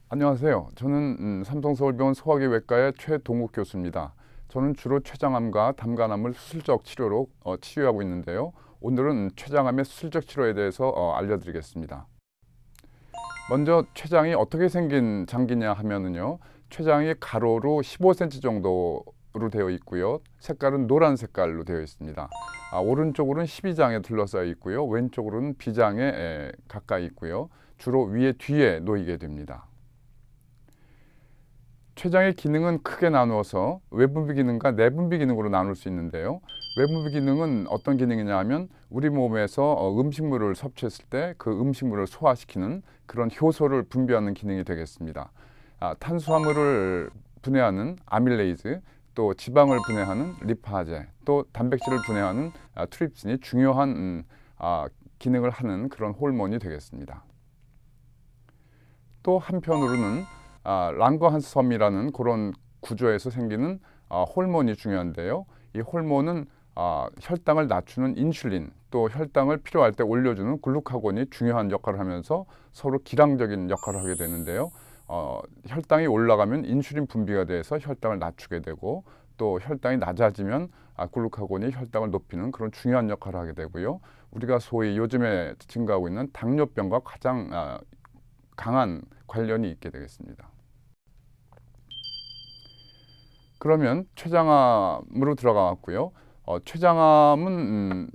안녕하세요. 저는 삼성서울병원 소화기외과의 최동욱 교수입니다. 저는 주로 췌장암과 담간암을 수술적 치료로 치유하고 있는데요. 오늘은 췌장암의 수술적 치료에 대해서 알려드리겠습니다. 먼저 췌장이 어떻게 생긴 장기냐 하면은요. 췌장이 가로로 15cm 정도로 되어 있고요. 색깔은 노란 색깔로 되어 있습니다. 오른쪽으로는 12장에 둘러싸여 있고요. 왼쪽으로는 비장에 가까이 있고요. 주로 위에 뒤에 놓이게 됩니다. 췌장의 기능은 크게 나누어서 외분비 기능과 내분비 기능으로 나눌 수 있는데요. 외분비 기능은 어떤 기능이냐 하면 우리 몸에서 음식물을 섭취했을 때 그 음식물을 소화시키는 그런 효소를 분비하는 기능이 되겠습니다. 탄수화물을 분해하는 아밀레이즈, 또 지방을 분해하는 리파제, 또 단백질을 분해하는 트립신이 중요한 기능을 하는 그런 호르몬이 되겠습니다. 또 한편으로는 랑거한섬이라는 그런 구조에서 생기는 호르몬이 중요한데요. 이 호르몬은 혈당을 낮추는 인슐린, 또 혈당을 필요할 때 올려주는 글루카곤이 중요한 역할을 하면서 서로 기량적인 역할을 하게 되는데요. 혈당이 올라가면 인슐린 분비가 돼서 혈당을 낮추게 되고, 또 혈당이 낮아지면 글루카곤이 혈당을 높이는 그런 중요한 역할을 하게 되고요. 우리가 소위 요즘에 증가하고 있는 당뇨병과 가장 강한 관련이 있게 되겠습니다. 그러면 췌장암으로 들어가고요. 췌장암은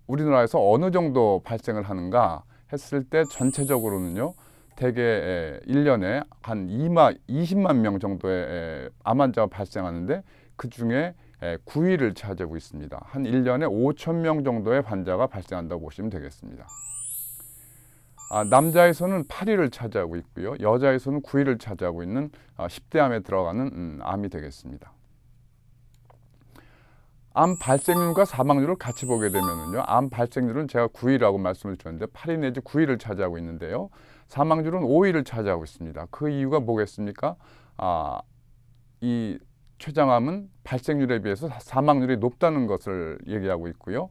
우리나라에서 어느 정도 발생을 하는가 했을 때 전체적으로는요. 대개 1년에 한 20만 명 정도의 암 환자가 발생하는데 그 중에 9위를 차지하고 있습니다. 한 1년에 5천 명 정도의 환자가 발생한다고 보시면 되겠습니다. 남자에서는 8위를 차지하고 있고요. 여자에서는 9위를 차지하고 있는 10대암에 들어가는 암이 되겠습니다. 암 발생률과 사망률을 같이 보게 되면요. 암 발생률은 제가 9위라고 말씀을 드렸는데 8위 내지 9위를 차지하고 있는데요. 사망률은 5위를 차지하고 있습니다. 그 이유가 뭐겠습니까? 이 췌장암은 발생률에 비해서 사망률이 높다는 것을 얘기하고 있고요.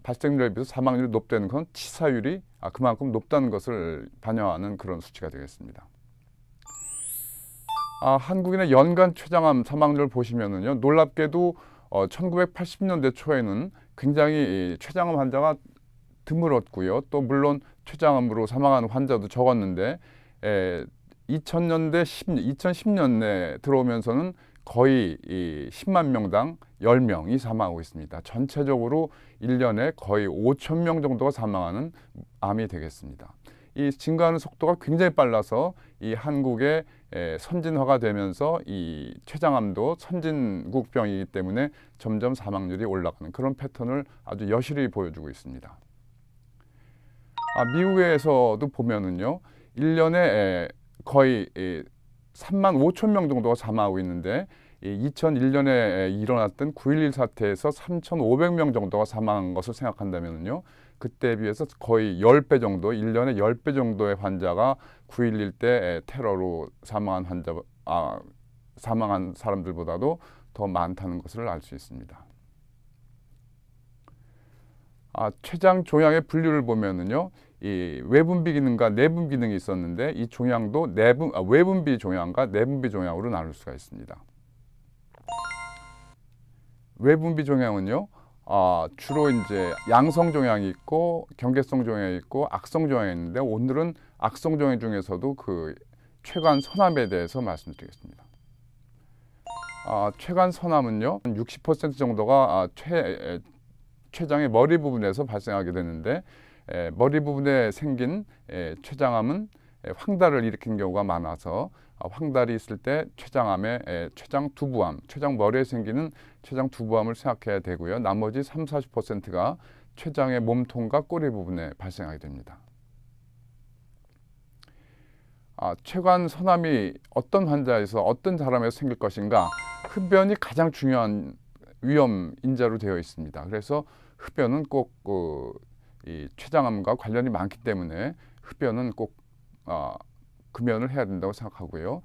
발생률에 비해서 사망률이 높다는 건 치사율이 그만큼 높다는 것을 반영하는 그런 수치가 되겠습니다. 한국인의 연간 췌장암 사망률을 보시면은요, 놀랍게도 1980년대 초에는 굉장히 췌장암 환자가 드물었고요. 또 물론 췌장암으로 사망하는 환자도 적었는데 2010년대 들어오면서는 거의 10만 명당 10명이 사망하고 있습니다. 전체적으로 1년에 거의 5천 명 정도가 사망하는 암이 되겠습니다. 이 증가하는 속도가 굉장히 빨라서 이 한국의 선진화가 되면서 이 췌장암도 선진국병이기 때문에 점점 사망률이 올라가는 그런 패턴을 아주 여실히 보여주고 있습니다. 미국에서도 보면은요, 1년에 거의 3만 5천 명 정도가 사망하고 있는데 2001년에 일어났던 9.11 사태에서 3,500명 정도가 사망한 것을 생각한다면요. 그때에 비해서 거의 10배 정도, 1년에 10배 정도의 환자가 9.11 때 테러로 사망한 사람들보다도 더 많다는 것을 알 수 있습니다. 췌장 종양의 분류를 보면은요, 이 외분비 기능과 내분비 기능이 있었는데 이 종양도 외분비 종양과 내분비 종양으로 나눌 수가 있습니다. 외분비 종양은요, 주로 이제 양성 종양이 있고 경계성 종양이 있고 악성 종양이 있는데 오늘은 악성 종양 중에서도 그 췌관 선암에 대해서 말씀드리겠습니다. 췌관 선암은요, 60% 정도가 췌장의 머리 부분에서 발생하게 되는데 머리 부분에 생긴 췌장암은 황달을 일으킨 경우가 많아서 황달이 있을 때 췌장암에 췌장두부암, 췌장 머리에 생기는 췌장두부암을 생각해야 되고요. 나머지 30~40%가 췌장의 몸통과 꼬리 부분에 발생하게 됩니다. 췌관 선암이 어떤 환자에서 어떤 사람에서 생길 것인가, 흡연이 가장 중요한 위험 인자로 되어 있습니다. 그래서 흡연은 꼭 이 췌장암과 관련이 많기 때문에 흡연은 꼭 금연을 해야 된다고 생각하고요.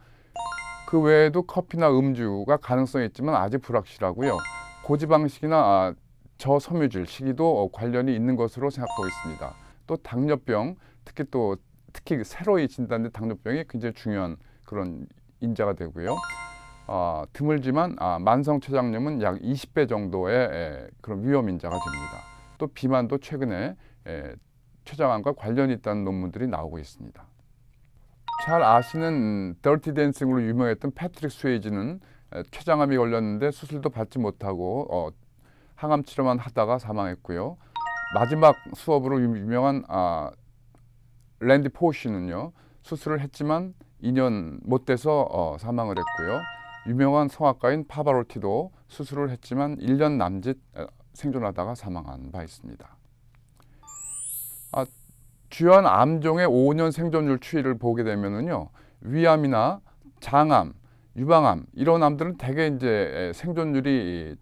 그 외에도 커피나 음주가 가능성이 있지만 아직 불확실하고요. 고지방식이나 저섬유질, 식이도 관련이 있는 것으로 생각하고 있습니다. 또 당뇨병, 특히 또 특히 새로이 진단된 당뇨병이 굉장히 중요한 그런 인자가 되고요. 드물지만 만성 췌장염은 약 20배 정도의 그런 위험 인자가 됩니다. 또 비만도 최근에 췌장암과 관련이 있다는 논문들이 나오고 있습니다. 잘 아시는 더티 댄싱으로 유명했던 패트릭 스웨이지는 췌장암이 걸렸는데 수술도 받지 못하고 항암 치료만 하다가 사망했고요. 마지막 수업으로 유명한 랜디 포시는요, 수술을 했지만 2년 못 돼서 사망을 했고요. 유명한 성악가인 파바로티도 수술을 했지만 1년 남짓 생존하다가 사망한 바 있습니다. 주요한 암종의 5년 생존율 추이를 보게 되면은요, 위암이나 장암, 유방암 이런 암들은 대개 이제 생존율이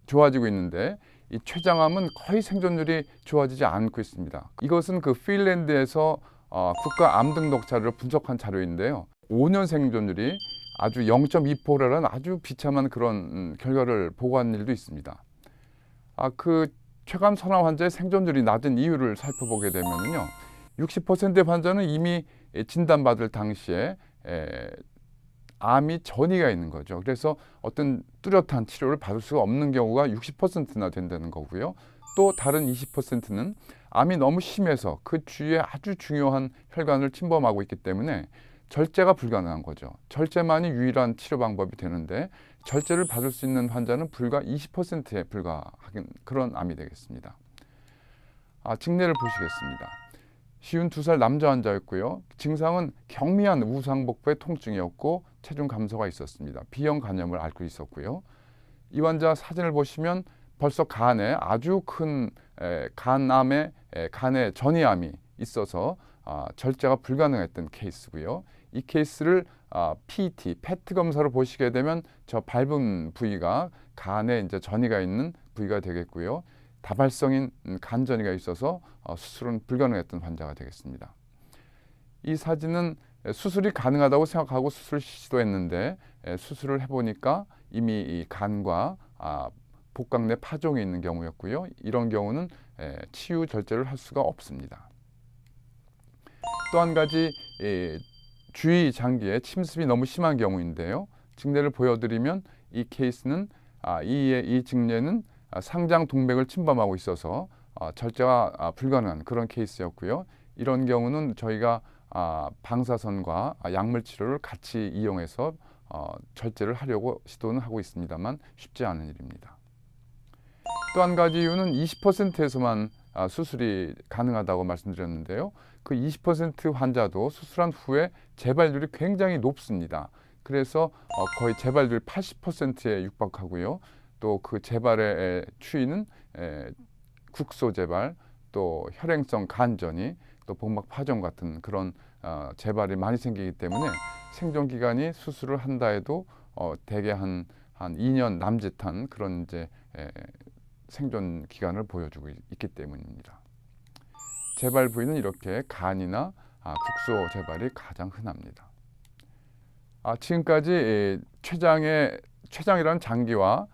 좋아지고 있는데, 이 췌장암은 거의 생존율이 좋아지지 않고 있습니다. 이것은 그 핀란드에서 국가 암 등록 자료를 분석한 자료인데요. 5년 생존율이 아주 0.2%라는 아주 비참한 그런 결과를 보고한 일도 있습니다. 그 췌감 선암 환자의 생존율이 낮은 이유를 살펴보게 되면요, 60%의 환자는 이미 진단받을 당시에 암이 전이가 있는 거죠. 그래서 어떤 뚜렷한 치료를 받을 수가 없는 경우가 60%나 된다는 거고요. 또 다른 20%는 암이 너무 심해서 그 주위에 아주 중요한 혈관을 침범하고 있기 때문에 절제가 불가능한 거죠. 절제만이 유일한 치료 방법이 되는데, 절제를 받을 수 있는 환자는 불과 20%에 불과한 그런 암이 되겠습니다. 증례를 보시겠습니다. 52살 남자 환자였고요. 증상은 경미한 우상복부의 통증이었고 체중 감소가 있었습니다. B형 간염을 앓고 있었고요. 이 환자 사진을 보시면 벌써 간에 아주 큰 간에 전이암이 있어서 절제가 불가능했던 케이스고요. 이 케이스를 PET 검사로 보시게 되면 저 밟은 부위가 간에 이제 전이가 있는 부위가 되겠고요. 다발성인 간전이가 있어서 수술은 불가능했던 환자가 되겠습니다. 이 사진은 수술이 가능하다고 생각하고 수술을 시도했는데, 수술을 해보니까 이미 이 간과 복강 내 파종이 있는 경우였고요. 이런 경우는 치유 절제를 할 수가 없습니다. 또 한 가지 주위 장기에 침습이 너무 심한 경우인데요. 증례를 보여드리면 이 케이스는 이 증례는 상장 동맥을 침범하고 있어서 절제가 불가능한 그런 케이스였고요. 이런 경우는 저희가 방사선과 약물 치료를 같이 이용해서 절제를 하려고 시도는 하고 있습니다만 쉽지 않은 일입니다. 또 한 가지 이유는 20%에서만 수술이 가능하다고 말씀드렸는데요. 그 20% 환자도 수술한 후에 재발률이 굉장히 높습니다. 그래서 거의 재발률 80%에 육박하고요. 또 그 재발의 추이는 국소 재발, 또 혈행성 간전이, 또 복막 파종 같은 그런 재발이 많이 생기기 때문에 생존 기간이 수술을 한다 해도 대개 한 2년 남짓한 그런 이제 생존 기간을 보여주고 있기 때문입니다. 재발 부위는 이렇게 간이나 국소 재발이 가장 흔합니다. 지금까지 췌장이라는 장기와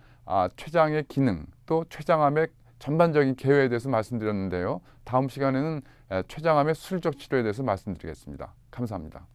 췌장의 기능, 또 췌장암의 전반적인 개요에 대해서 말씀드렸는데요. 다음 시간에는 췌장암의 수술적 치료에 대해서 말씀드리겠습니다. 감사합니다.